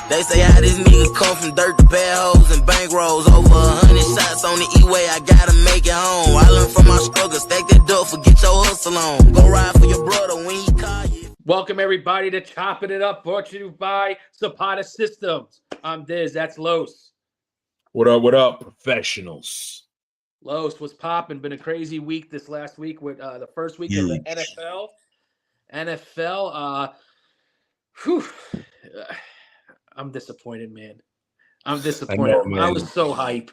They say how these niggas come from dirt to bad hoes and bank rolls. Over 100 shots on the E-way, I gotta make it home. I learned from my struggle, stack that dope, forget your hustle on. Go ride for your brother when he call you. Welcome everybody to Chopping It Up, brought to you by Zapata Systems. I'm Dizz, that's Los. What up, professionals? Los, what's popping? Been a crazy week this last week with the first week of the NFL. I'm disappointed, man. I'm disappointed. I know, man. I was so hype.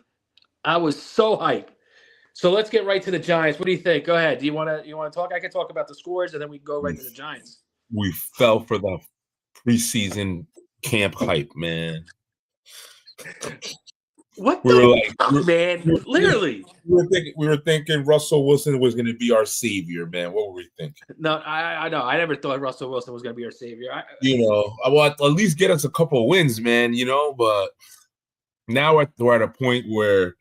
So let's get right to the Giants. What do you think? Go ahead. Do you want to talk? I can talk about the scores, and then we can go right to the Giants. We fell for the preseason camp hype, man. What man? Literally. We were thinking Russell Wilson was going to be our savior, man. What were we thinking? No, I know. I never thought Russell Wilson was going to be our savior. Well, at least get us a couple of wins, man, but now we're at a point where,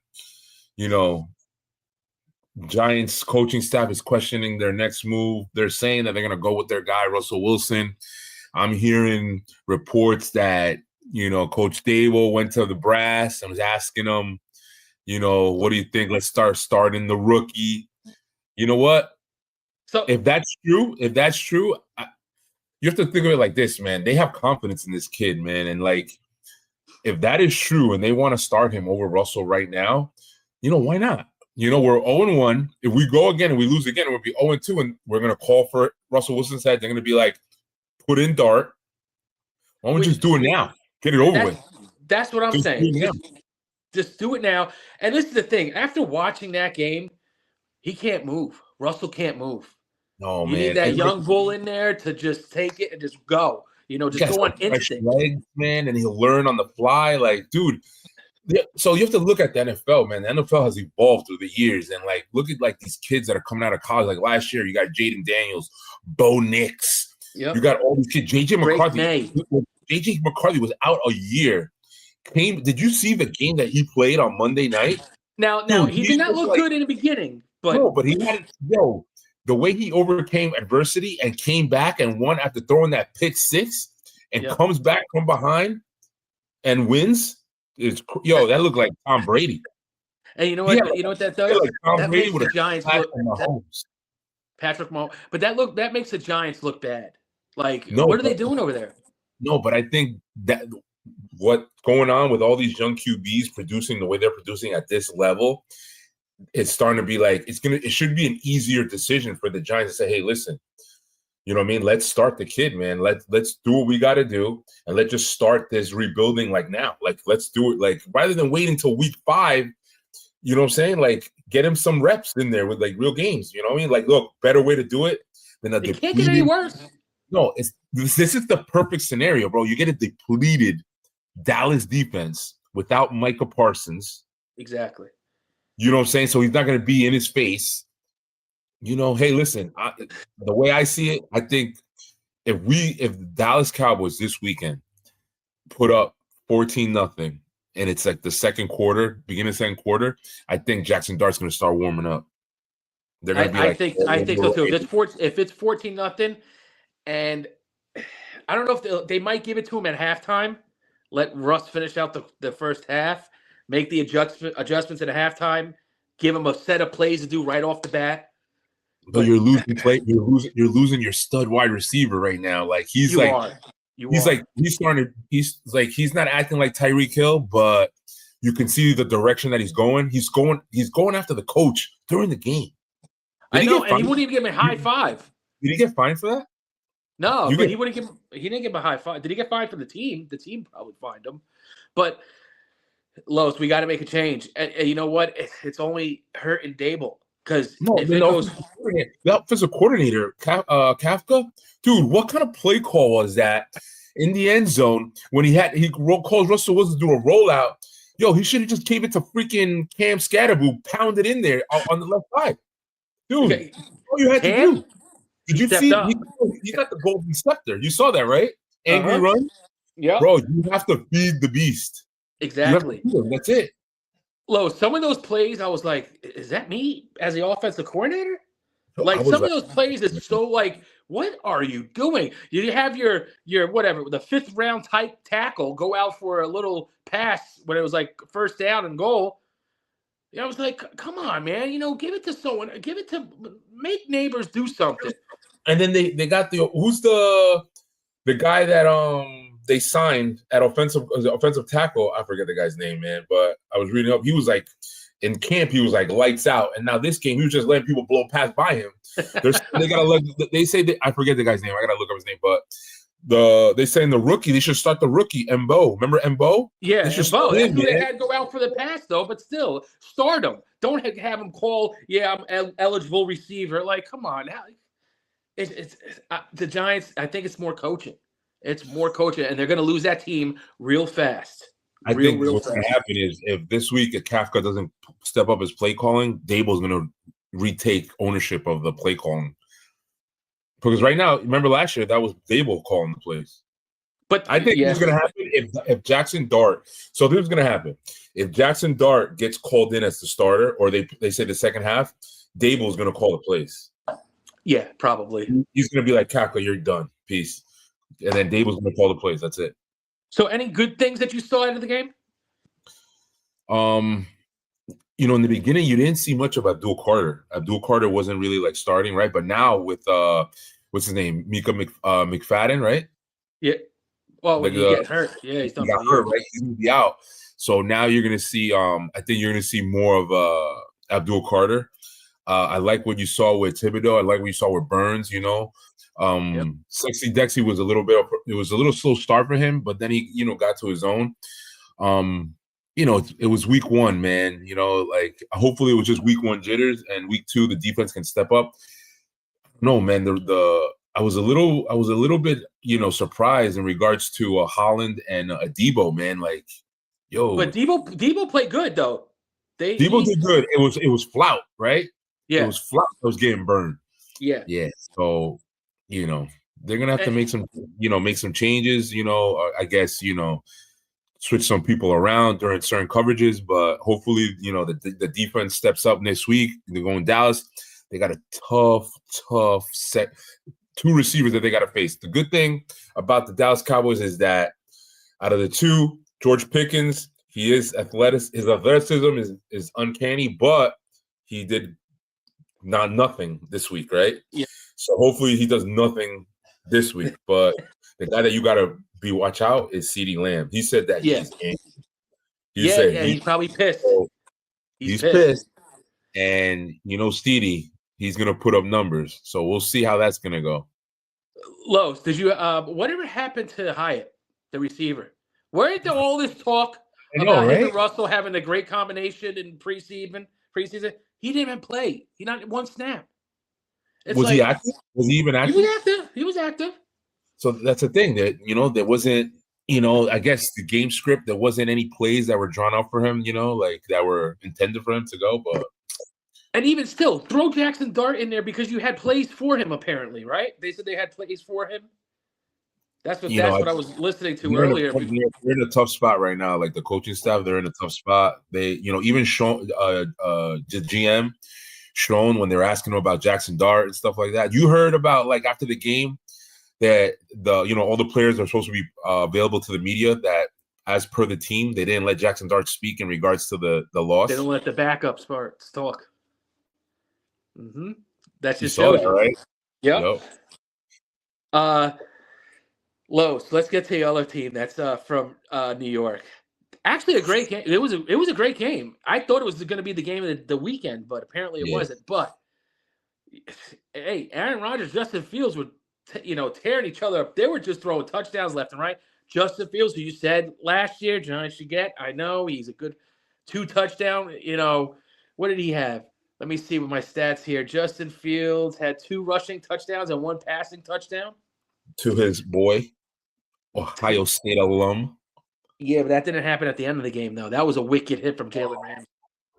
Giants coaching staff is questioning their next move. They're saying that they're going to go with their guy, Russell Wilson. I'm hearing reports that, Coach Dable went to the brass and was asking them, what do you think? Let's starting the rookie. You know what? So if that's true, you have to think of it like this, man. They have confidence in this kid, man. And if that is true and they want to start him over Russell right now, why not? We're 0-1. If we go again and we lose again, we'll be 0-2, and we're going to call for Russell Wilson's head. They're going to be like, put in dart. Why don't we just do it now? Get it over with. That's what I'm saying. Just do it now. And this is the thing. After watching that game, he can't move. Russell can't move. No, you man. need that young bull in there to just take it and just go. Just go on instinct. Legs, man, and he'll learn on the fly. Dude. So you have to look at the NFL, man. The NFL has evolved through the years, and look at these kids that are coming out of college. Last year, you got Jaden Daniels, Bo Nix. Yep. You got all these kids. JJ McCarthy was out a year. Did you see the game that he played on Monday night? Now he did not look good in the beginning, but he had the way he overcame adversity and came back and won after throwing that pick six and comes back from behind and wins. That looked like Tom Brady. And you know what? You know what that does? Like Tom that Brady makes the Giants look. Patrick Mahomes, but that makes the Giants look bad. What are they doing over there? No, but I think that what's going on with all these young QBs producing the way they're producing at this level, it's starting to be it should be an easier decision for the Giants to say, hey, listen. You know what I mean? Let's start the kid, man. Let's do what we got to do, and let's just start this rebuilding now. Let's do it rather than waiting until week 5. You know what I'm saying? Get him some reps in there with real games. You know what I mean? Look, better way to do it than it can't get any worse. No, this is the perfect scenario, bro. You get a depleted Dallas defense without Micah Parsons. Exactly. You know what I'm saying? So he's not going to be in his face. Hey, listen, the way I see it, I think if the Dallas Cowboys this weekend put up 14-0 and it's the second quarter, beginning of second quarter, I think Jackson Dart's going to start warming up. They're going to be I think so too. If it's 14-0, and I don't know if they might give it to him at halftime, let Russ finish out the first half, make the adjustments at halftime, give him a set of plays to do right off the bat. But you're losing play. You're losing your stud wide receiver right now. He's not acting like Tyreek Hill, but you can see the direction that he's going. He's going after the coach during the game. I know, and he wouldn't even give him a high five. Did he get fined for that? No, but he wouldn't give. He didn't give him a high five. Did he get fined from the team? The team probably fined him. But Los, we got to make a change. And you know what? It's only hurting Dable. Because the offensive coordinator, Kafka, dude, what kind of play call was that in the end zone when he calls Russell Wilson to do a rollout? He should have just gave it to freaking Cam Scatterboo, pounded in there on the left side. Dude, all you had to do. Did you see? He got the golden scepter. You saw that, right? Angry run? Yeah. Bro, you have to feed the beast. Exactly. That's it. Los, some of those plays, I was like, is that me as the offensive coordinator? Some of those plays is so what are you doing? You have your whatever, the 5th round type tackle go out for a little pass when it was like first down and goal. I was like, come on, man. Give it to someone. Make neighbors do something. And then they got who's the guy that they signed at offensive tackle. I forget the guy's name, man. But I was reading up. He was like in camp. He was like lights out. And now this game, he was just letting people blow past by him. They gotta look. They say that, I forget the guy's name. I gotta look up his name. But they saying the rookie. They should start the rookie Mbo. Remember Mbo? Yeah, Mbo. That's who they had go out for the pass though. But still, start him. Don't have him call. Yeah, I'm eligible receiver. Like, come on. It's the Giants. I think it's more coaching. It's more coaching, and they're going to lose that team real fast. I think what's going to happen is if this week if Kafka doesn't step up his play calling, Dable's going to retake ownership of the play calling. Because right now, remember last year, that was Dable calling the plays. But I think what's going to happen if Jackson Dart. So this is going to happen. If Jackson Dart gets called in as the starter, or they say the second half, Dable's going to call the plays. Yeah, probably. He's going to be like, Kafka, you're done. Peace. And then Dable's going to call the plays. That's it. So any good things that you saw out of the game? In the beginning, you didn't see much of Abdul Carter. Abdul Carter wasn't really like starting, right? But now with what's his name? Mika McFadden, right? Yeah. Well, when he gets hurt. Yeah, he's done got hurt, right? He's gonna be out. So now you're gonna see I think you're gonna see more of Abdul Carter. I like what you saw with Thibodeau. I like what you saw with Burns, Sexy Dexy was a little slow start for him, but then he, got to his own. It was week 1, man. Hopefully it was just week 1 jitters, and week 2 the defense can step up. No, man, I was a little bit, surprised in regards to Holland and Debo, man. Like, yo, but Debo played good though. Debo did good. It was flout, right? Yeah, it was flout. I was getting burned. Yeah. So, they're gonna have to make some changes. I guess switch some people around during certain coverages, but hopefully, the defense steps up next week. They're going Dallas. They got a tough set. 2 receivers that they got to face. The good thing about the Dallas Cowboys is that out of the 2, George Pickens, his athleticism is uncanny, but he did nothing this week, right? Yeah. So hopefully he does nothing this week. But the guy that you got to watch out is CeeDee Lamb. He said that he's angry. He's probably pissed. So he's pissed. And Steedy, he's gonna put up numbers. So we'll see how that's gonna go. Los, did you whatever happened to Hyatt, the receiver? Weren't there all this talk about him and Russell having a great combination in preseason? He didn't even play. He not one snap. Was he active? Was he even active? He was active. So that's the thing that there wasn't. I guess the game script, there wasn't any plays that were drawn up for him. That were intended for him to go. But and even still, throw Jackson Dart in there because you had plays for him. Apparently, right? They said they had plays for him. That's what I was listening to earlier. They're in a tough spot right now. Like the coaching staff, they're in a tough spot. They, even Sean, the GM, Sean, when they're asking him about Jackson Dart and stuff like that. You heard about after the game that all the players are supposed to be available to the media. That as per the team, they didn't let Jackson Dart speak in regards to the loss. They didn't let the backups talk. Mm-hmm. That's just shows you, right? Yep. Los, let's get to the other team that's from New York. Actually, a great game. It was a great game. I thought it was going to be the game of the weekend, but apparently it wasn't. But hey, Aaron Rodgers, Justin Fields were tearing each other up. They were just throwing touchdowns left and right. Justin Fields, who you said last year Giants should get. I know he's a good 2 touchdown. What did he have? Let me see with my stats here. Justin Fields had 2 rushing touchdowns and 1 passing touchdown. To his boy, Ohio State alum. Yeah, but that didn't happen at the end of the game, though. That was a wicked hit from Jalen Ramsey.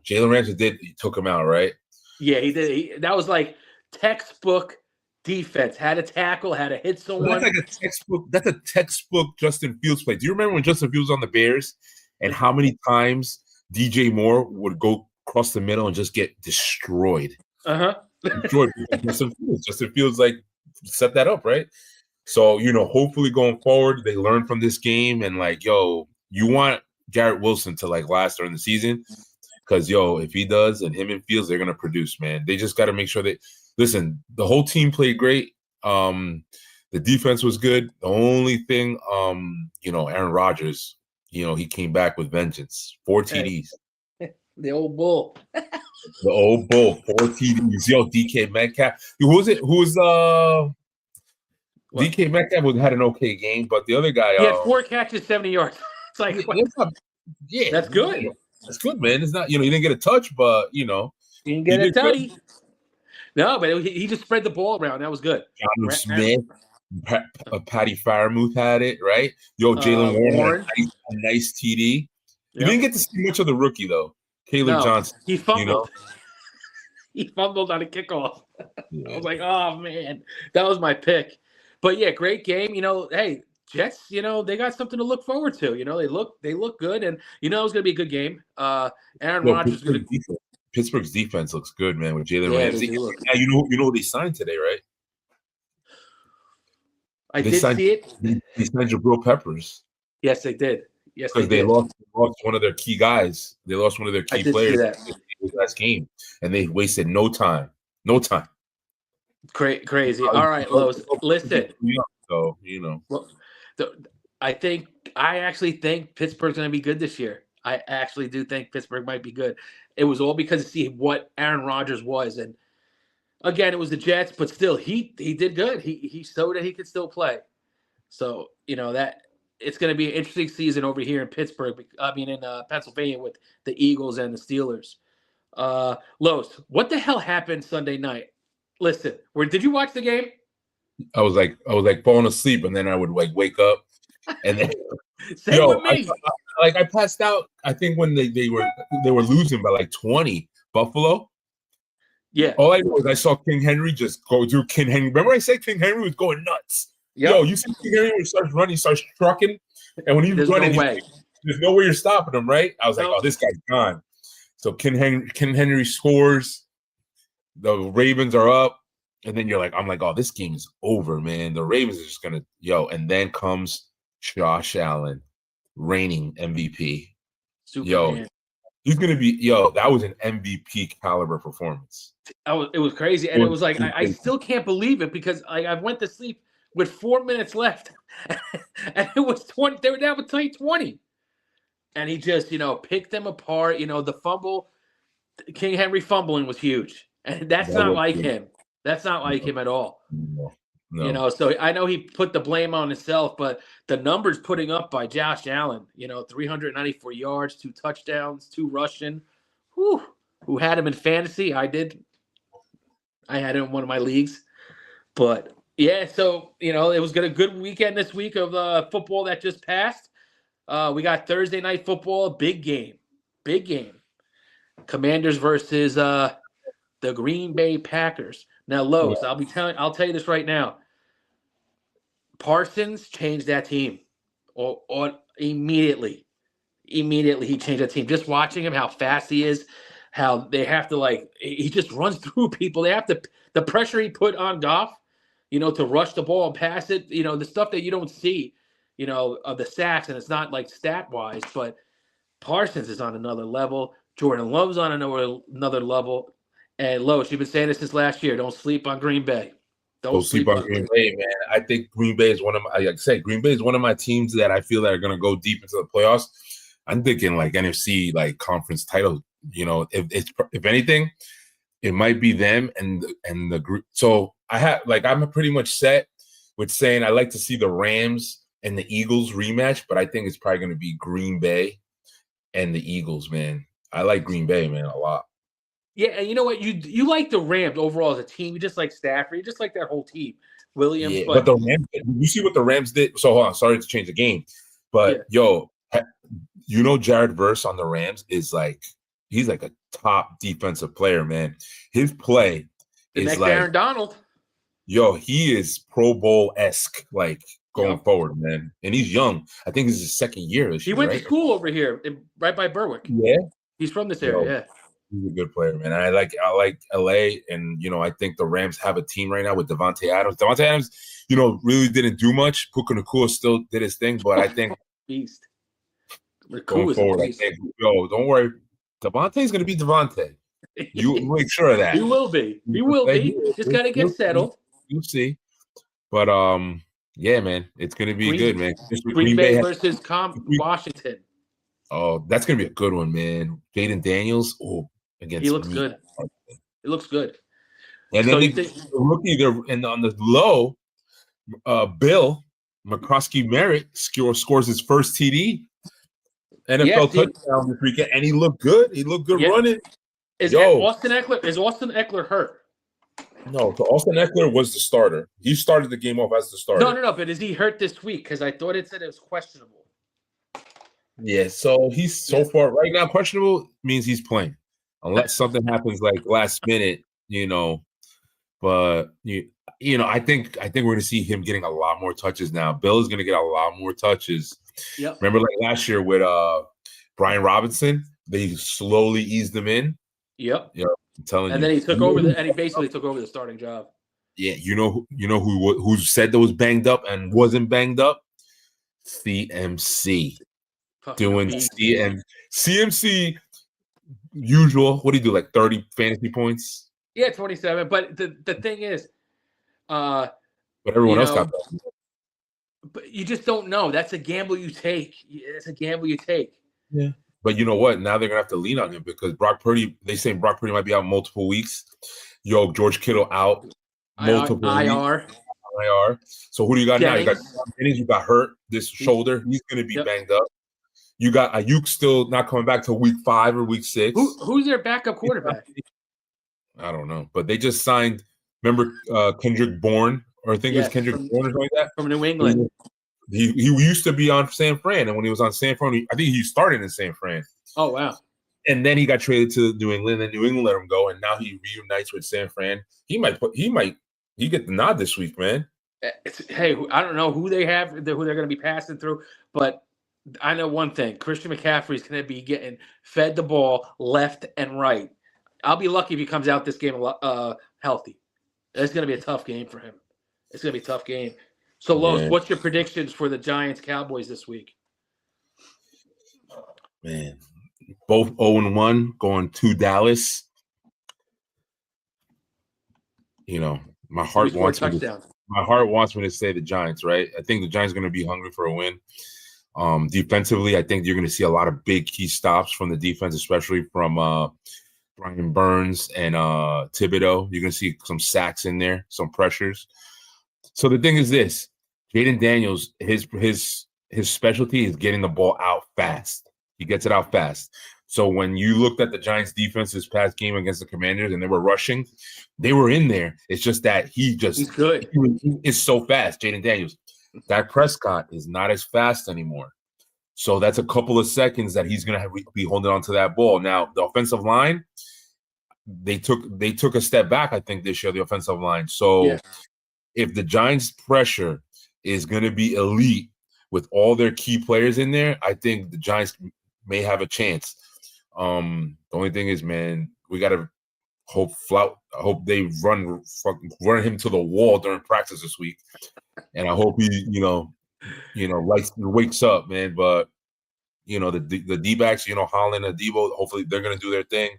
Jalen Ramsey took him out, right? Yeah, he did. That was like textbook defense. Had a tackle, had to hit someone. That's like a textbook. That's a textbook Justin Fields play. Do you remember when Justin Fields was on the Bears and how many times DJ Moore would go across the middle and just get destroyed? Uh-huh. Destroyed. Justin Fields set that up, right? So, hopefully going forward, they learn from this game and like, yo, you want Garrett Wilson to like last during the season because, if he does and him and Fields, they're going to produce, man. They just got to make sure listen, the whole team played great. The defense was good. The only thing, Aaron Rodgers, he came back with vengeance. 4 TDs. The old bull. The old bull, 4 TDs. Yo, DK Metcalf. Who was it? Who was DK Metcalf had an okay game, but the other guy he had 4 catches, 70 yards. It's like that's good. That's good, man. It's not, he didn't get a touch, but he didn't get a tutty. No, but he just spread the ball around. That was good. John Smith, Patty Fairmouth had it, right? Yo, Jalen Warren, a nice TD. You didn't get to see much of the rookie though. Caleb Johnson. He fumbled. He fumbled on a kickoff. Yeah. I was like, oh man, that was my pick. But yeah, great game. Hey, Jets, they got something to look forward to. They look good, and it was gonna be a good game. Aaron Rodgers is gonna. Pittsburgh's defense looks good, man, with Jalen Ramsey. Yeah, you know they signed today, right? I did see it. They signed Jabril Peppers. Yes, they did. Yes, because they lost one of their key guys. They lost one of their key players in the last game, and they wasted no time. No time. Crazy. All right, Los. Listen. So Well, I actually think Pittsburgh's going to be good this year. I actually do think Pittsburgh might be good. It was all because of see what Aaron Rodgers was, and again, it was the Jets, but still, he did good. He showed that he could still play. So that it's going to be an interesting season over here in Pittsburgh. In Pennsylvania with the Eagles and the Steelers. Los, what the hell happened Sunday night? Listen, did you watch the game? I was like falling asleep, and then I would like wake up, and then Same with me. I passed out. I think when they were losing by like 20, Buffalo. Yeah. All I know is I saw King Henry just go through King Henry. Remember I said King Henry was going nuts. Yep. Yo, you see King Henry when he starts running, he starts trucking, and when he's running, there's no way you're stopping him, right? I was like, oh, this guy's gone. So King Henry scores. The Ravens are up, and then I'm like, oh, this game is over, man. The Ravens are just gonna and then comes Josh Allen, reigning MVP. Superman. He's gonna be that was an MVP caliber performance. It was crazy, and it was like I still can't believe it because I went to sleep with 4 minutes left, and it was 20. They were down with 20, and he just picked them apart. The fumble, King Henry fumbling was huge, and that's not like him. That's not like him at all. No. So I know he put the blame on himself, but the numbers putting up by Josh Allen, 394 yards, 2 touchdowns, 2 rushing. Who had him in fantasy? I did. I had him in one of my leagues. But, yeah, so, it was a good weekend this week of football that just passed. We got Thursday night football, big game. Commanders versus the Green Bay Packers. Now, Los, I'll tell you this right now. Parsons changed that team or immediately. Immediately he changed that team. Just watching him, how fast he is, how they have to he just runs through people. They have to the pressure he put on Goff, to rush the ball and pass it, the stuff that you don't see, of the sacks, and it's not like stat wise, but Parsons is on another level. Jordan Love's on another level. And Lois, you've been saying this since last year. Don't sleep on Green Bay. Don't sleep on Green Bay, man. I think Green Bay is Green Bay is one of my teams that I feel that are going to go deep into the playoffs. I'm thinking NFC conference title. If anything, it might be them and the group. So I'm pretty much set with saying I like to see the Rams and the Eagles rematch, but I think it's probably going to be Green Bay and the Eagles, man. I like Green Bay, man, a lot. Yeah, and you know what? You like the Rams overall as a team. You just like Stafford. You just like that whole team. Williams. Yeah, but the Rams, you see what the Rams did? So hold on, sorry to change the game. But Jared Verse on the Rams is he's a top defensive player, man. His play is next Aaron Donald. He is Pro Bowl-esque, going forward, man. And he's young. I think this is his second year. He went to school over here, right by Berwick. Yeah. He's from this area, He's a good player, man. I like LA, and I think the Rams have a team right now with Devontae Adams. Devontae Adams, really didn't do much. Puka Nacua still did his thing, but I think beast. going forward, I think don't worry, Devontae's going to be Devontae. You make sure of that. He will be. He will be. Just got to get settled. You'll see. But yeah, man, it's going to be good, man. Green Bay versus Washington. Oh, that's going to be a good one, man. Jaden Daniels. Oh, against he looks good. It looks good. And then the rookie there, and on the low, Bill McCroskey Merritt scores his first TD. NFL touchdown this weekend, and he looked good. He looked good running. Is Austin Eckler hurt? No, so Austin Eckler was the starter. He started the game off as the starter. No. But is he hurt this week? Because I thought it said it was questionable. Yeah, so he's so far right now questionable means he's playing, unless something happens like last minute, But I think we're going to see him getting a lot more touches now. Bill is going to get a lot more touches. Yep. Remember, like last year with Brian Robinson, they slowly eased him in. Yep. I'm telling you. And then he took over and he basically took over the starting job. Yeah, who said that was banged up and wasn't banged up? CMC. Doing CMC usual. What do you do? Like 30 fantasy points? Yeah, 27. But the thing is, but everyone else got that. But you just don't know. That's a gamble you take. It's a gamble you take. Yeah. But you know what? Now they're gonna have to lean on him because Brock Purdy. They say Brock Purdy might be out multiple weeks. George Kittle out multiple IR. Weeks. IR. So who do you got now? You got Jennings, who got hurt this shoulder. He's gonna be banged up. You got Ayuk still not coming back till week 5 or week 6. Who's their backup quarterback? I don't know, but they just signed. Remember Kendrick Bourne, or I think it was Kendrick Bourne or something like that from New England. He used to be on San Fran, and when he was on San Fran, I think he started in San Fran. Oh wow! And then he got traded to New England, and New England let him go, and now he reunites with San Fran. He get the nod this week, man. Hey, I don't know who they have, who they're going to be passing through, but I know one thing: Christian McCaffrey is going to be getting fed the ball left and right. I'll be lucky if he comes out this game healthy. It's going to be a tough game for him. It's going to be a tough game. So, Los, what's your predictions for the Giants-Cowboys this week? Man, both 0-1 going to Dallas. My heart wants me to say the Giants, right? I think the Giants are going to be hungry for a win. Defensively, I think you're going to see a lot of big key stops from the defense, especially from Brian Burns and Thibodeau. You're going to see some sacks in there, some pressures. So the thing is this: Jaden Daniels, his specialty is getting the ball out fast. He gets it out fast. So when you looked at the Giants' defense this past game against the Commanders and they were rushing, they were in there. It's just that he's good. He is so fast, Jaden Daniels. Dak Prescott is not as fast anymore. So that's a couple of seconds that he's going to be holding on to that ball. Now, the offensive line, they took a step back, I think, this year, the offensive line. So if the Giants' pressure is going to be elite with all their key players in there, I think the Giants may have a chance. The only thing is, man, we got to hope they run him to the wall during practice this week. And I hope he, wakes up, man. But, the D-backs, Holland and Debo, hopefully they're going to do their thing.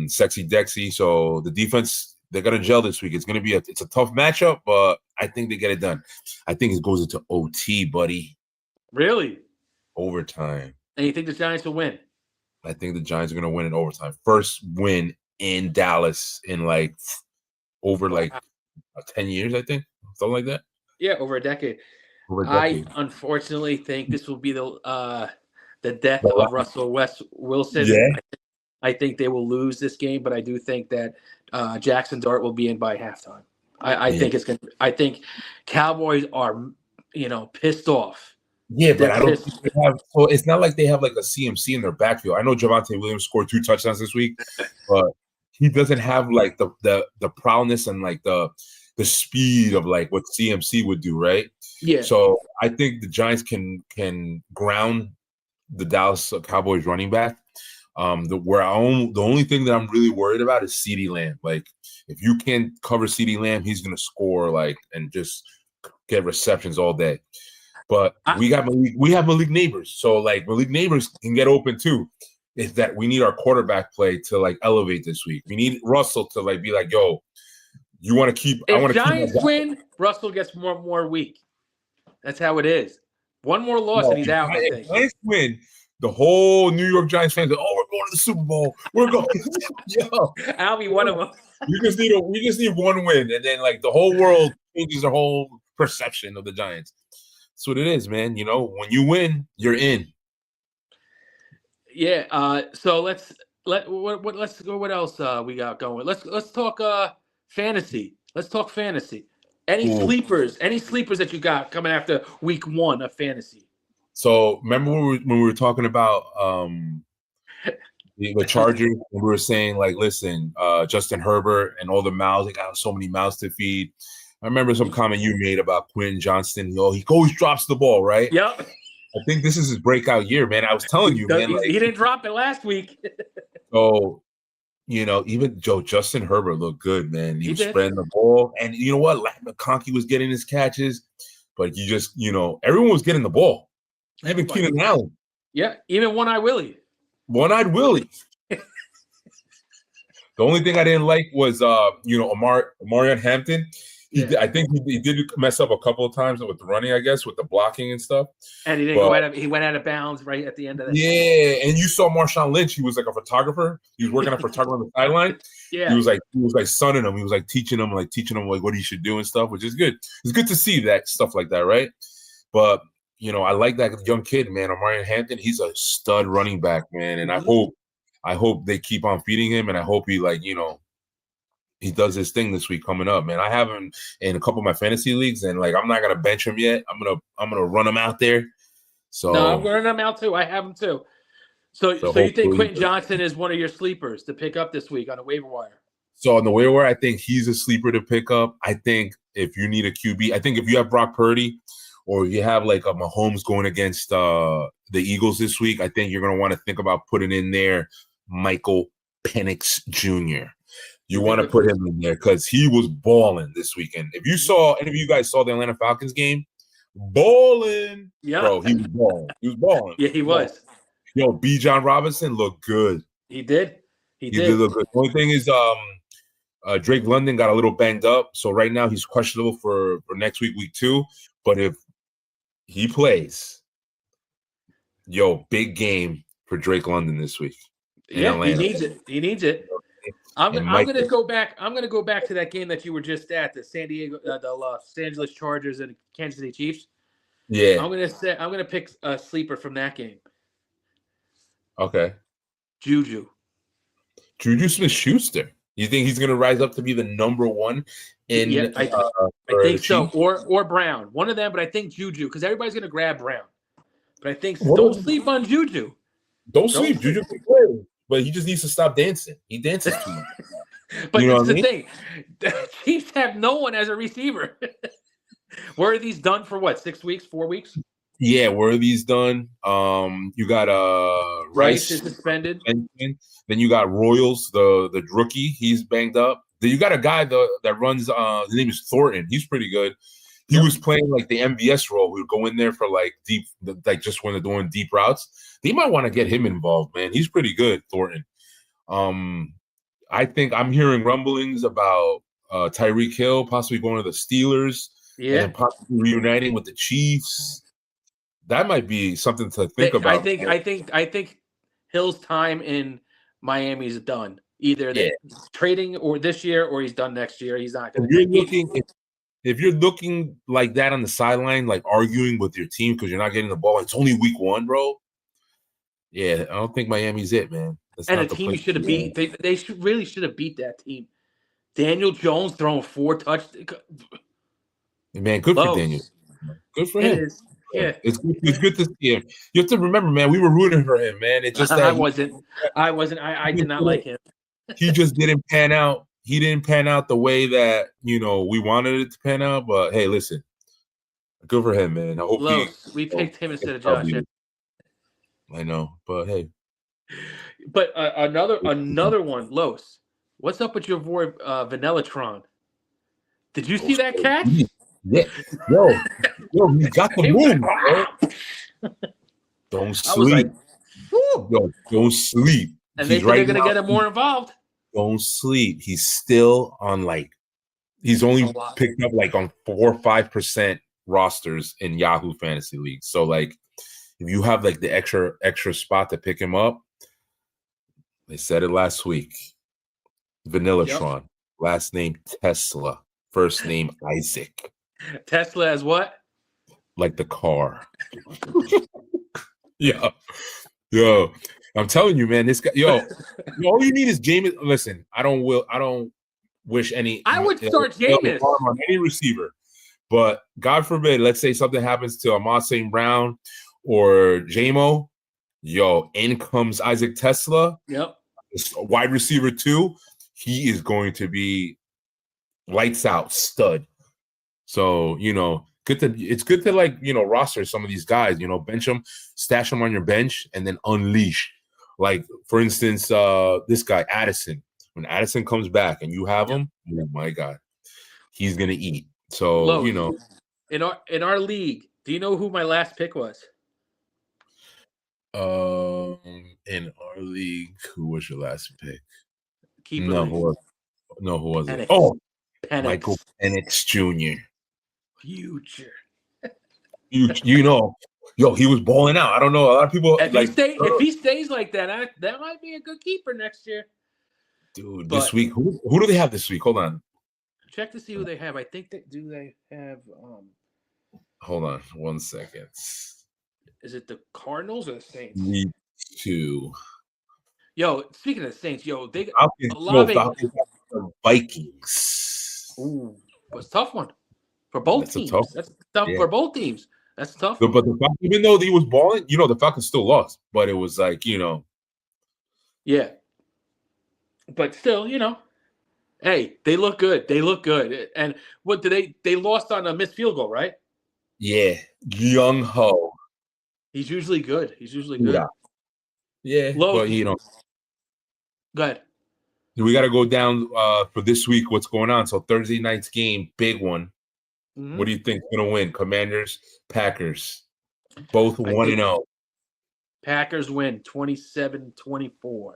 Sexy Dexy. So the defense, they're going to gel this week. It's going to be it's a tough matchup, but I think they get it done. I think it goes into OT, buddy. Really? Overtime. And you think the Giants will win? I think the Giants are going to win in overtime. First win in Dallas in over 10 years, I think. Something like that. Yeah, over a decade. I unfortunately think this will be the death of Russell Wilson. Yeah. I think they will lose this game, but I do think that Jackson Dart will be in by halftime. I think it's going to. I think Cowboys are, pissed off. Yeah, but I don't think they have. So it's not like they have like a CMC in their backfield. I know Javonte Williams scored 2 touchdowns this week, but he doesn't have like the prowess and like the speed of like what CMC would do, right? Yeah. So I think the Giants can ground the Dallas Cowboys running back. The only thing that I'm really worried about is CeeDee Lamb. Like, if you can't cover CeeDee Lamb, he's gonna score and just get receptions all day. But we have Malik Neighbors, so Malik Neighbors can get open too. Is that we need our quarterback play to elevate this week? We need Russell to be yo, you want to keep? If Giants win, Russell gets more weak. That's how it is. One more loss and he's out. I think. Giants win. The whole New York Giants fans are, we're going to the Super Bowl. We're going. Yo, I'll be one of them. We just need one win, and then the whole world changes their whole perception of the Giants. That's what it is, man. When you win, you're in. Yeah. So let's go. What else we got going? Let's talk fantasy. Let's talk fantasy. Any sleepers? Any sleepers that you got coming after week 1 of fantasy? So remember when we were talking about the Chargers, and we were saying listen, Justin Herbert and all the mouths, they got so many mouths to feed. I remember some comment you made about Quentin Johnston. He always drops the ball, right? Yep. I think this is his breakout year, man. I was telling you, man. He didn't drop it last week. So, even Justin Herbert looked good, man. He was spreading the ball, and you know what? McConkey was getting his catches, but you just, everyone was getting the ball. Even Keenan Allen. Yeah, even One-Eyed Willie. One-Eyed Willie. The only thing I didn't like was, Omarion Hampton. I think he did mess up a couple of times with the running, I guess, with the blocking and stuff. And he didn't he went out of bounds right at the end of that. Yeah, and you saw Marshawn Lynch. He was a photographer. He was working as a photographer on the sideline. Yeah, he was sunning him. He was teaching him what he should do and stuff, which is good. It's good to see that stuff like that, right? But I like that young kid, man. Omarion Hampton. He's a stud running back, man. And I hope they keep on feeding him, and I hope he he does his thing this week coming up, man. I have him in a couple of my fantasy leagues, and I'm not gonna bench him yet. I'm gonna run him out there. So no, I'm running him out too. I have him too. So you think Quentin Johnston is one of your sleepers to pick up this week on the waiver wire? So on the waiver wire, I think he's a sleeper to pick up. I think if you need a QB, I think if you have Brock Purdy or if you have a Mahomes going against the Eagles this week, I think you're gonna want to think about putting in there Michael Penix Jr. You want to put him in there because he was balling this weekend. If you saw, any of you guys saw the Atlanta Falcons game, balling. Yeah. Bro, he was balling. He was balling. Yeah, he was. Yo, B. John Robinson looked good. He did. He did look good. The only thing is Drake London got a little banged up. So right now he's questionable for next week, week 2. But if he plays, big game for Drake London this week. Yeah, he needs it. He needs it. I'm going to go back. I'm going to go back to that game that you were just at, the Los Angeles Chargers and Kansas City Chiefs. Yeah, I'm going to pick a sleeper from that game. Okay, Juju Smith-Schuster. You think he's going to rise up to be the number 1 in? Yeah, I think so. Or Brown, one of them. But I think Juju, because everybody's going to grab Brown. But I think don't sleep on Juju. Don't sleep. Juju can play. But he just needs to stop dancing. He dances too much. But that's the thing. The Chiefs have no one as a receiver. Worthy's done for what? 6 weeks? 4 weeks? Yeah, Worthy's done. You got Rice is suspended. Then you got Royals, the rookie. He's banged up. Then you got a guy that runs. His name is Thornton. He's pretty good. He was playing the MVS role. We would go in there for deep, just when they're doing deep routes. They might want to get him involved, man. He's pretty good, Thornton. I think I'm hearing rumblings about Tyreek Hill possibly going to the Steelers, and possibly reuniting with the Chiefs. That might be something to think about. I think Hill's time in Miami is done. Either they're trading or this year, or he's done next year. He's not going to. If you're looking like that on the sideline, arguing with your team because you're not getting the ball, it's only week 1, bro. Yeah, I don't think Miami's it, man. That's and a team you should have beat. They really should have beat that team. Daniel Jones throwing 4 touchdowns. Man, good for Daniel. Good for him. Yeah, it's good to see him. You have to remember, man, we were rooting for him, man. It just I wasn't. I did not like him. He just didn't pan out. He didn't pan out the way that we wanted it to pan out. But hey, listen, good for him, man. I hope we picked him instead of Josh. I know, but hey, But another one, Los. What's up with your boy Vanellatron? Did you see that catch? Yeah, yo, he got the move. Bro. Don't sleep. Yo, don't sleep. And they said they're gonna get him more involved. Don't sleep. He's still on he's only picked up on 4 or 5% rosters in Yahoo Fantasy League. So if you have the extra spot to pick him up, they said it last week. Vanillatron, last name Tesla, first name Isaac. Tesla as what? Like the car. Yeah. Yo, I'm telling you, man, this guy, all you need is Jameis. Listen, I don't wish any. I would start Jameis on any receiver, but God forbid, let's say something happens to Amon St. Brown or JMO. Yo, in comes Isaac Tesla. Yep. Wide receiver 2. He is going to be lights out stud. So, it's good to roster some of these guys, bench them, stash them on your bench, and then unleash. For instance, this guy, Addison. When Addison comes back and you have him, oh my God, he's gonna eat. So, Low, in our league, do you know who my last pick was? In our league, who was your last pick? Keeper No, league. who was it? Penix. Oh, Penix. Michael Penix Jr. Future. Yo, he was balling out. I don't know. A lot of people if he stays like that, that might be a good keeper next year. Dude, this week, who do they have this week? Hold on. Check to see who they have. I think they have Hold on 1 second. Is it the Cardinals or the Saints? Me too. Yo, speaking of the Saints, they got the Vikings. Ooh, it's a tough one for both teams. That's tough for both teams. That's tough. But even though he was balling, the Falcons still lost. But it was Yeah. But still, hey, they look good. They look good. And what did they lost on a missed field goal, right? Yeah. Young Ho. He's usually good. Yeah. Low. But Go ahead. We got to go down for this week. What's going on? So Thursday night's game, big one. Mm-hmm. What do you think is going to win? Commanders, Packers, both 1-0. Packers win 27-24.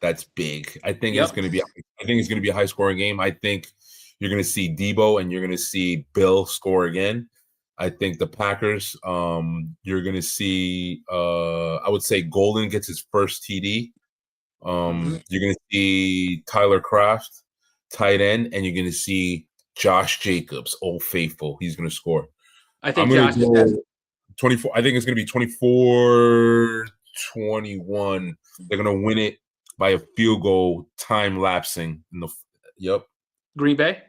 That's big. I think it's going to be. I think it's going to be a high scoring game. I think you're going to see Debo and you're going to see Bill score again. I think the Packers. You're going to see. I would say Golden gets his first TD. You're going to see Tyler Kraft, tight end, and you're going to see Josh Jacobs, Old Faithful. He's going to score. I think Josh is 24. I think it's going to be 24-21. They're going to win it by a field goal, time lapsing. Green Bay.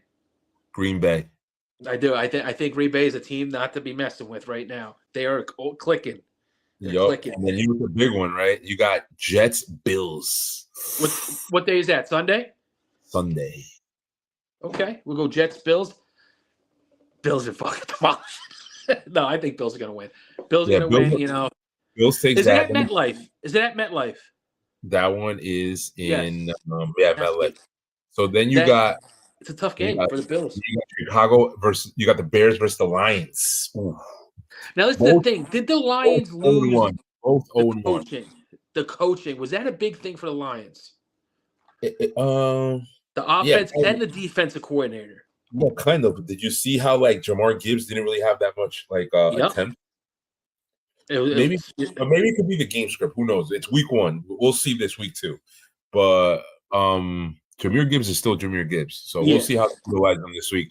I do. I think Green Bay is a team not to be messing with right now. They are clicking. Clicking. And then you got the big one, right? You got Jets, Bills. What day is that? Sunday. Okay, we'll go Jets, Bills. Bills are fucking demolished. No, I think Bills are going to win. Bills are going to win. Bills take Is that. Is it at MetLife? Is it at MetLife? That one is in MetLife. So then you got. It's a tough game for the Bills. You got Chicago you got the Bears versus the Lions. Ooh. Now this is the thing. Did the Lions lose? Both 0-1. The coaching, was that a big thing for the Lions? The offense and the defensive coordinator. Well, kind of. Did you see how Jamar Gibbs didn't really have that much attempt? Maybe it could be the game script. Who knows? It's week 1. We'll see this week 2. But Jahmyr Gibbs is still Jahmyr Gibbs. So we'll see how they utilize them this week.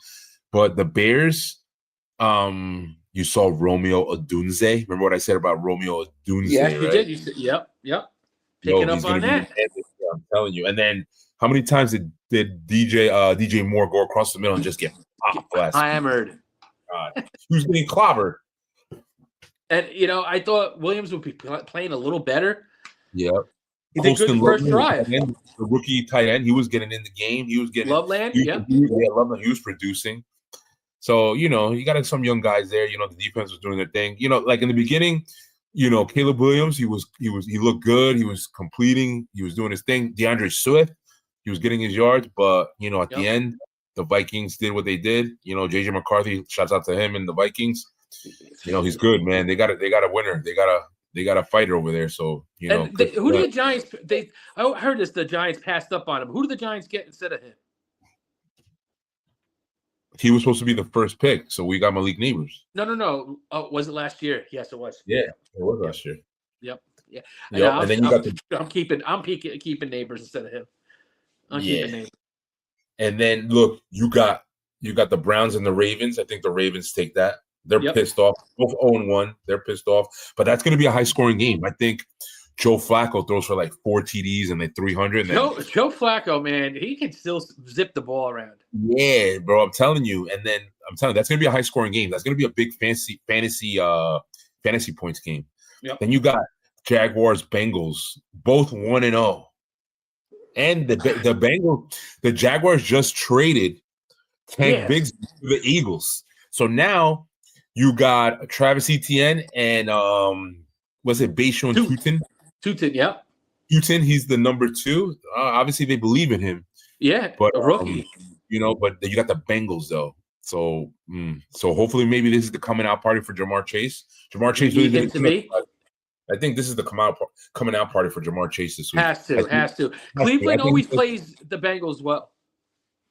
But the Bears, you saw Romeo Odunze. Remember what I said about Romeo Odunze? Yes, you did. You said, yep. Picking up on that. I'm telling you. And then how many times did DJ Moore go across the middle and just get popped? Hammered. God. He was getting clobbered. And, I thought Williams would be playing a little better. Yeah. He did good first drive. The rookie tight end, he was getting in the game. He was getting Loveland, Loveland. He was producing. So, you got some young guys there. The defense was doing their thing. In the beginning, Caleb Williams, he looked good. He was completing. He was doing his thing. DeAndre Swift, he was getting his yards, but at the end, the Vikings did what they did. JJ McCarthy, shouts out to him and the Vikings. He's good, man. They got a winner. They got a fighter over there. So who do the Giants? I heard this. The Giants passed up on him. Who do the Giants get instead of him? He was supposed to be the first pick, so we got Malik Neighbors. No. Was it last year? Yes, it was. Yeah, it was last year. Yep. Yeah. And then you got I'm keeping Neighbors instead of him. I'm keeping Neighbors. And then look, you got the Browns and the Ravens. I think the Ravens take that. They're pissed off. Both 0-1. They're pissed off. But that's going to be a high-scoring game. I think Joe Flacco throws for like 4 TDs and then 300. Joe Flacco, man, he can still zip the ball around. Yeah, bro, I'm telling you. And then that's going to be a high-scoring game. That's going to be a big fantasy points game. Yep. Then you got Jaguars, Bengals, both 1-0. And the Jaguars just traded Tank Biggs to the Eagles. So now you got Travis Etienne and was it Bayshon Tutin? Tutin, yeah. Tutin, he's the number 2. Obviously, they believe in him. Yeah, but a rookie. But you got the Bengals though. So hopefully maybe this is the coming out party for Jamar Chase. Jamar Chase really didn't. I think this is the coming out party for Jamar Chase this week. Has to. Cleveland always plays the Bengals well.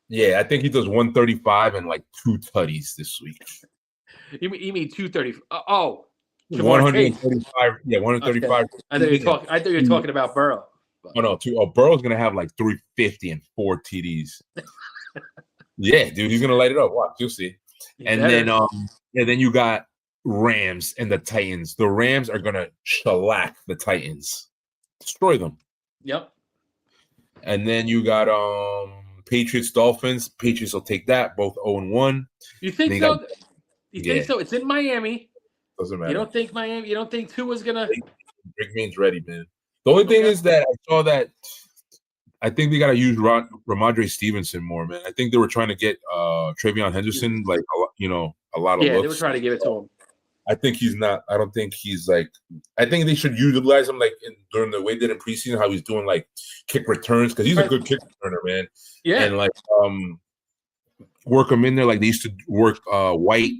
Yeah, I think he does 135 and like 2 tutties this week. You mean 230? Oh, 135. Yeah, 135. Okay. I thought you were talking about Burrow. Oh no, Burrow's gonna have like 350 and 4 TDs. Yeah, dude, he's gonna light it up. Watch, you'll see. Then you got Rams and the Titans. The Rams are gonna shellac the Titans, destroy them. Yep. And then you got Patriots, Dolphins. Patriots will take that, both 0-1. You think so? You think so? It's in Miami. Doesn't matter. You don't think Tua's gonna? Big Man's ready, man. The only thing is that I saw that I think they gotta use Ramondre Stevenson more, man. I think they were trying to get Travion Henderson like a lot of looks. They were trying to give it to him. I think he's not. I don't think he's like. I think they should utilize him like during the way they did in preseason, how he's doing like kick returns because he's a good kick returner, man. Yeah, and like work him in there like they used to work White,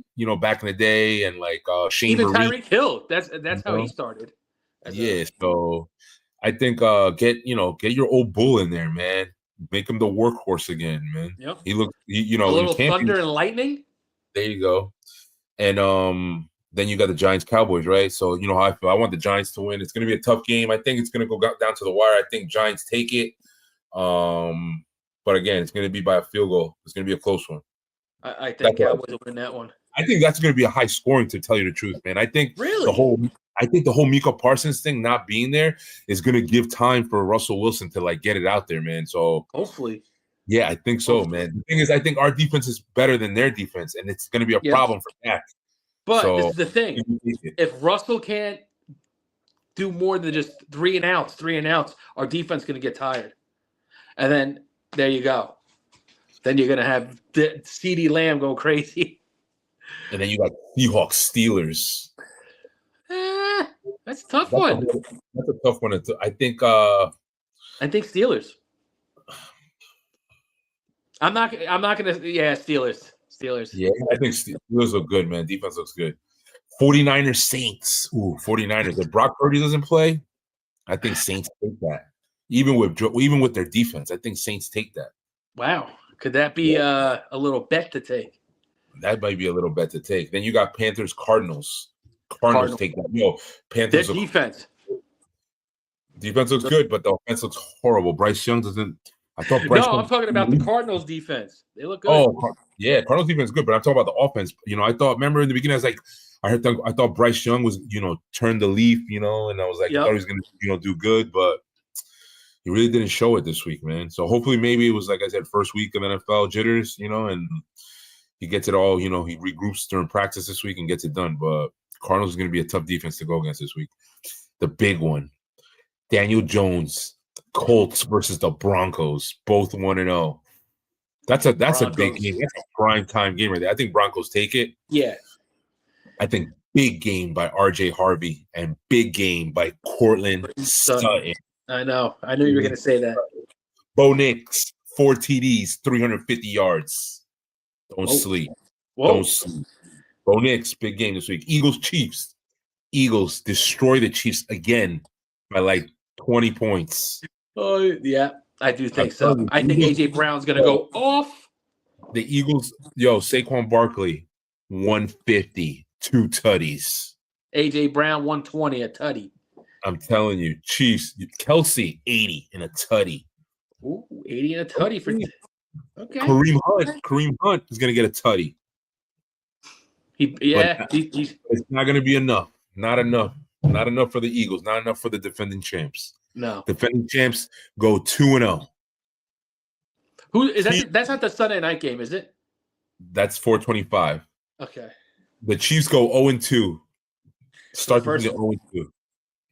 back in the day, and like Shane. Even Tyreek Hill. That's how he started. So I think get your old bull in there, man. Make him the workhorse again, man. Yep. He looks, a little thunder and lightning. There you go. And then you got the Giants Cowboys, right? So you know how I feel. I want the Giants to win. It's going to be a tough game. I think it's going to go down to the wire. I think Giants take it. But again, it's going to be by a field goal. It's going to be a close one. I think Cowboys will win that one. I think that's going to be a high scoring, to tell you the truth, man. I think really the whole Micah Parsons thing not being there is going to give time for Russell Wilson to like get it out there, man. So hopefully. Yeah, I think so, man. The thing is, I think our defense is better than their defense, and it's going to be a problem for Dak. But this is the thing. If Russell can't do more than just three and outs, our defense is going to get tired. And then there you go. Then you're going to have CeeDee Lamb go crazy. And then you got Seahawks, Steelers. That's a tough one. That's a tough one. I think Steelers. I'm not gonna. Yeah, Steelers. Yeah, I think Steelers look good, man. Defense looks good. 49ers, Saints. Ooh, 49ers. If Brock Purdy doesn't play, I think Saints take that. Even with their defense, I think Saints take that. Wow, could that be a little bet to take? That might be a little bet to take. Then you got Panthers, Cardinals. Cardinals take that. Panthers. Their defense. Defense looks good, but the offense looks horrible. Bryce Young doesn't. I thought Bryce. No, I'm talking about the Cardinals defense. They look good. Oh, yeah, Cardinals defense is good, but I'm talking about the offense. I thought. Remember in the beginning, I was like, I thought Bryce Young was, turned the leaf, and I was like, I thought he was gonna, do good, but he really didn't show it this week, man. So hopefully, maybe it was like I said, first week of NFL jitters, and he gets it all. He regroups during practice this week and gets it done. But Cardinals is going to be a tough defense to go against this week. The big one, Daniel Jones, Colts versus the Broncos, both 1-0. That's a big game. That's a prime time game right there. I think Broncos take it. Yeah. I think big game by RJ Harvey and big game by Cortland Sutton. I know. I knew you were going to say that. Bo Nix, 4 TDs, 350 yards. Don't sleep. Don't sleep. Bo Nix, big game this week. Eagles, Chiefs. Eagles destroy the Chiefs again by like 20 points. Oh, yeah. I do think so. I think A.J. Brown's going to go off. The Eagles, Saquon Barkley, 150, 2 tutties. A.J. Brown, 120, a tutty. I'm telling you, Chiefs, Kelsey, 80 and a tutty. Ooh, 80 and a tutty for okay. Kareem Hunt is going to get a tutty. It's not going to be enough. Not enough. Not enough for the Eagles. Not enough for the defending champs. No. Defending champs go 2-0. Who is that? That's not the Sunday night game, is it? That's 425. Okay. The Chiefs go 0-2. Start the the 0-2.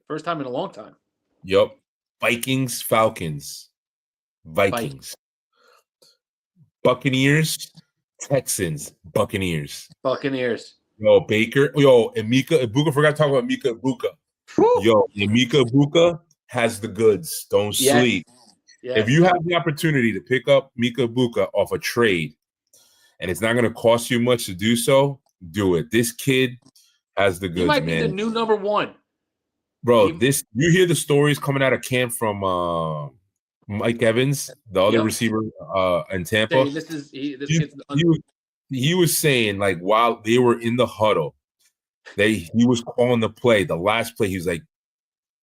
First time in a long time. Yep. Vikings, Falcons. Vikings. Buccaneers, Texans. Buccaneers. Yo, Baker. Yo, Emeka Ibuka. Forgot to talk about Emeka Ibuka. Yo, Emeka Ibuka has the goods. Don't sleep. Yes. If you have the opportunity to pick up Emeka Ibuka off a trade, and it's not going to cost you much to do so, do it. This kid has the goods, he might man. be the new number one. Bro, you hear the stories coming out of camp from Mike Evans, the other receiver in Tampa. He was saying, like, while they were in the huddle, he was calling the play. The last play, he was like,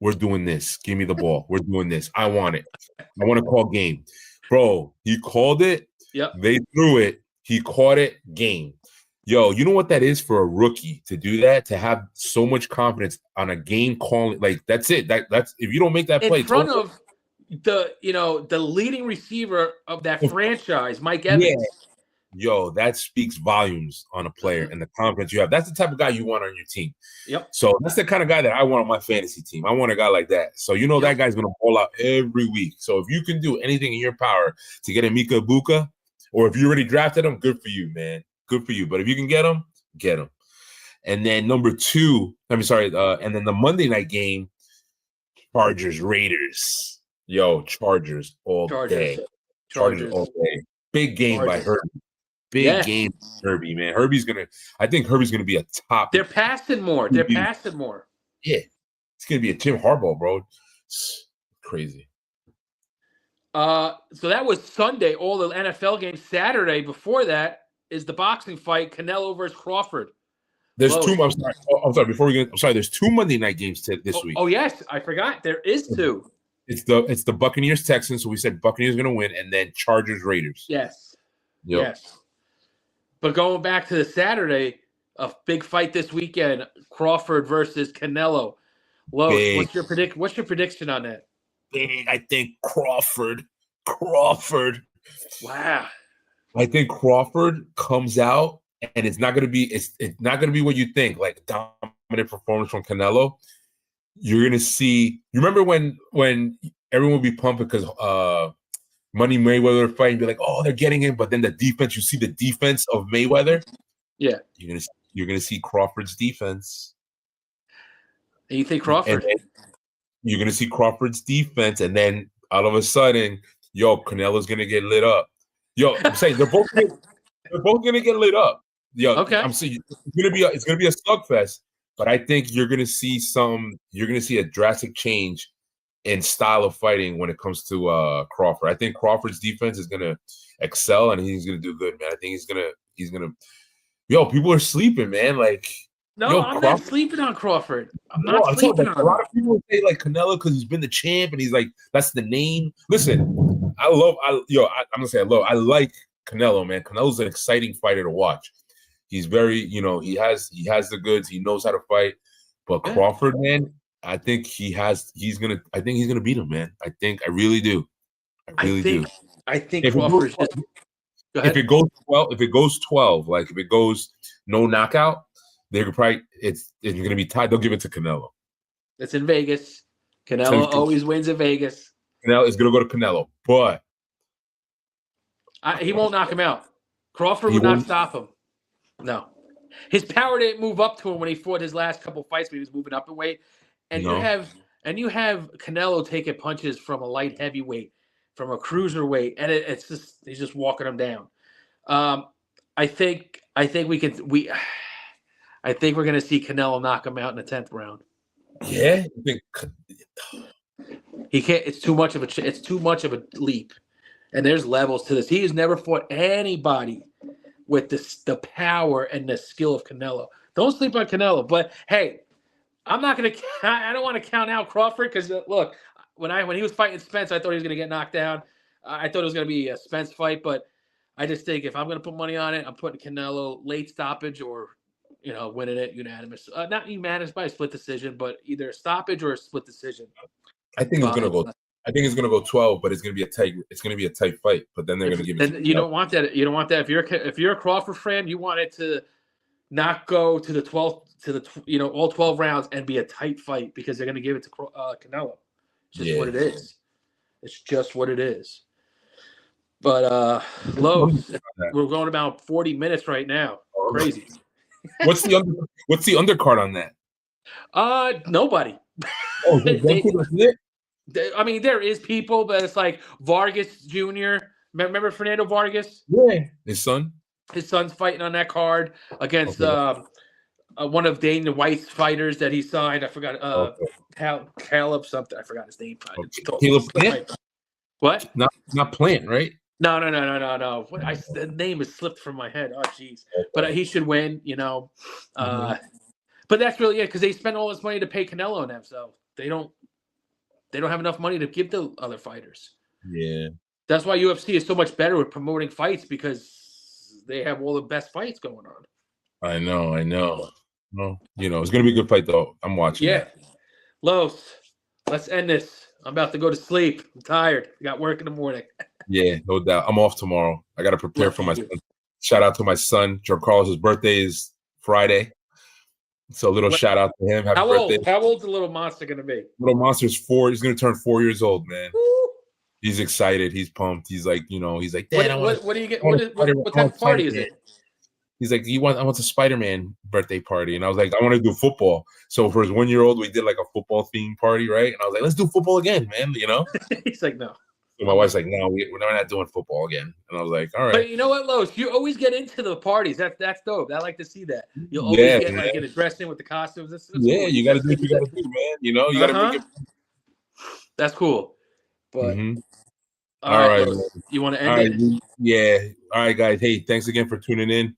"We're doing this. Give me the ball. We're doing this. I want it. I want to call game." Bro, he called it. Yep. They threw it. He caught it. Game. Yo, you know what that is for a rookie to do that? To have so much confidence on a game calling, like that's it. That's if you don't make that play in front of the leading receiver of that franchise, Mike Evans. Yeah. Yo, that speaks volumes on a player and the confidence you have. That's the type of guy you want on your team. Yep. So that's the kind of guy that I want on my fantasy team. I want a guy like that. So that guy's gonna ball out every week. So if you can do anything in your power to get Emeka Ibuka, or if you already drafted him, good for you, man. Good for you. But if you can get him, get him. And then and then the Monday night game, Chargers, Raiders. Yo, Chargers all day. Chargers all day. Big game by Herbie. Big game for Herbie, man. I think Herbie's gonna be a top. They're passing more. Yeah. It's gonna be a Tim Harbaugh, bro. It's crazy. So that was Sunday, all the NFL games. Saturday before that is the boxing fight, Canelo versus Crawford. There's two. I'm sorry. Before we get, there's 2 Monday night games this week. Oh yes, I forgot. There is 2. It's the Buccaneers Texans. So we said Buccaneers going to win, and then Chargers Raiders. Yes. Yep. Yes. But going back to the Saturday, a big fight this weekend: Crawford versus Canelo. Los, what's your prediction on that? Big. I think Crawford. Wow. I think Crawford comes out, and it's not going to be what you think, like dominant performance from Canelo. You're going to see. You remember when everyone would be pumping because Money Mayweather fight and be like, "Oh, they're getting him," but then the defense. You see the defense of Mayweather. Yeah. You're going to see Crawford's defense. And you think Crawford? You're going to see Crawford's defense, and then all of a sudden, Canelo's going to get lit up. I'm saying they're both going to get lit up. Okay. I'm saying it's going to be a slugfest, but I think you're going to see a drastic change in style of fighting when it comes to Crawford. I think Crawford's defense is going to excel, and he's going to do good, man. I think he's going to. People are sleeping, man. Like. No, I'm not sleeping on Crawford. I'm not sleeping on him. A lot of people say like Canelo because he's been the champ and he's like, that's the name. Listen, I like Canelo, man. Canelo's an exciting fighter to watch. He's very, he has the goods. He knows how to fight. But Crawford, man, I think he's gonna beat him, man. I really do. I do. I think Crawford's just. Go ahead. If it goes 12, like if it goes no knockout. They could probably it's going to be tied. They'll give it to Canelo. It's in Vegas. Canelo always wins in Vegas. Canelo is going to go to Canelo, but he won't knock him out. Crawford would not stop him. No, His power didn't move up to him when he fought his last couple fights, but he was moving up in weight. And you have Canelo taking punches from a light heavyweight, from a cruiserweight, and it's just he's just walking him down. I think we're gonna see Canelo knock him out in the 10th round. Yeah, he can't. It's too much of a leap, and there's levels to this. He has never fought anybody with the power and the skill of Canelo. Don't sleep on Canelo. But hey, I don't want to count out Crawford because look, when he was fighting Spence, I thought he was gonna get knocked down. I thought it was gonna be a Spence fight, but I just think if I'm gonna put money on it, I'm putting Canelo late stoppage or winning it unanimous. Not unanimous by a split decision, but either a stoppage or a split decision. I think it's gonna go. I think it's gonna go 12, but it's gonna be a tight. It's gonna be a tight fight. But then they're gonna give it. You don't want that. You don't want that. If you're a Crawford fan, you want it to not go to the 12th all 12 rounds and be a tight fight because they're gonna give it to Canelo. It's just what it is. It's just what it is. But Los, we're going about 40 minutes right now. Crazy. What's the undercard on that? Nobody. Oh, I mean, there is people, but it's like Vargas Jr. Remember Fernando Vargas? Yeah, his son's fighting on that card against one of Dana White's fighters that he signed. I forgot. Caleb something. I forgot his name. Caleb Plant. What? Not Plant, right? No. The name has slipped from my head. Oh, jeez. But he should win. But that's really it because they spend all this money to pay Canelo and them, so they don't have enough money to give the other fighters. Yeah. That's why UFC is so much better with promoting fights because they have all the best fights going on. I know. Well, it's gonna be a good fight though. I'm watching. Yeah. Los, let's end this. I'm about to go to sleep. I'm tired. I got work in the morning. Yeah, no doubt. I'm off tomorrow. I got to prepare for my son. Shout out to my son. Joe Carlos' birthday is Friday. So a little shout out to him. Happy birthday. How old's the little monster going to be? Little monster's 4. He's going to turn 4 years old, man. Woo. He's excited. He's pumped. He's like, Dad, what do you get? What type of party is it? He's like, I want a Spider-Man birthday party. And I was like, I want to do football. So for his 1-year-old, we did like a football themed party, right? And I was like, let's do football again, man, He's like, no. So my wife's like, no, we're not doing football again. And I was like, all right. But you know what, Los? You always get into the parties. That's dope. I like to see that. You'll always get in the dressing with the costumes. That's cool. You got to do what you got to do, man. You got to make it. That's cool. But all right. Los, you want to end it? Yeah. All right, guys. Hey, thanks again for tuning in.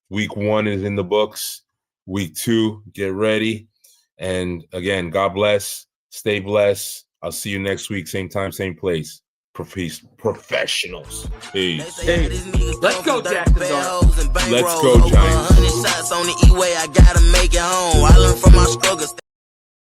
Week 1 is in the books. Week 2, get ready. And again, God bless. Stay blessed. I'll see you next week, same time, same place. Peace. Professionals. Peace. Hey, let's go, Jackson. Let's go, Giants. 100 shots on the E-way, I gotta make it home. I learned from my struggles.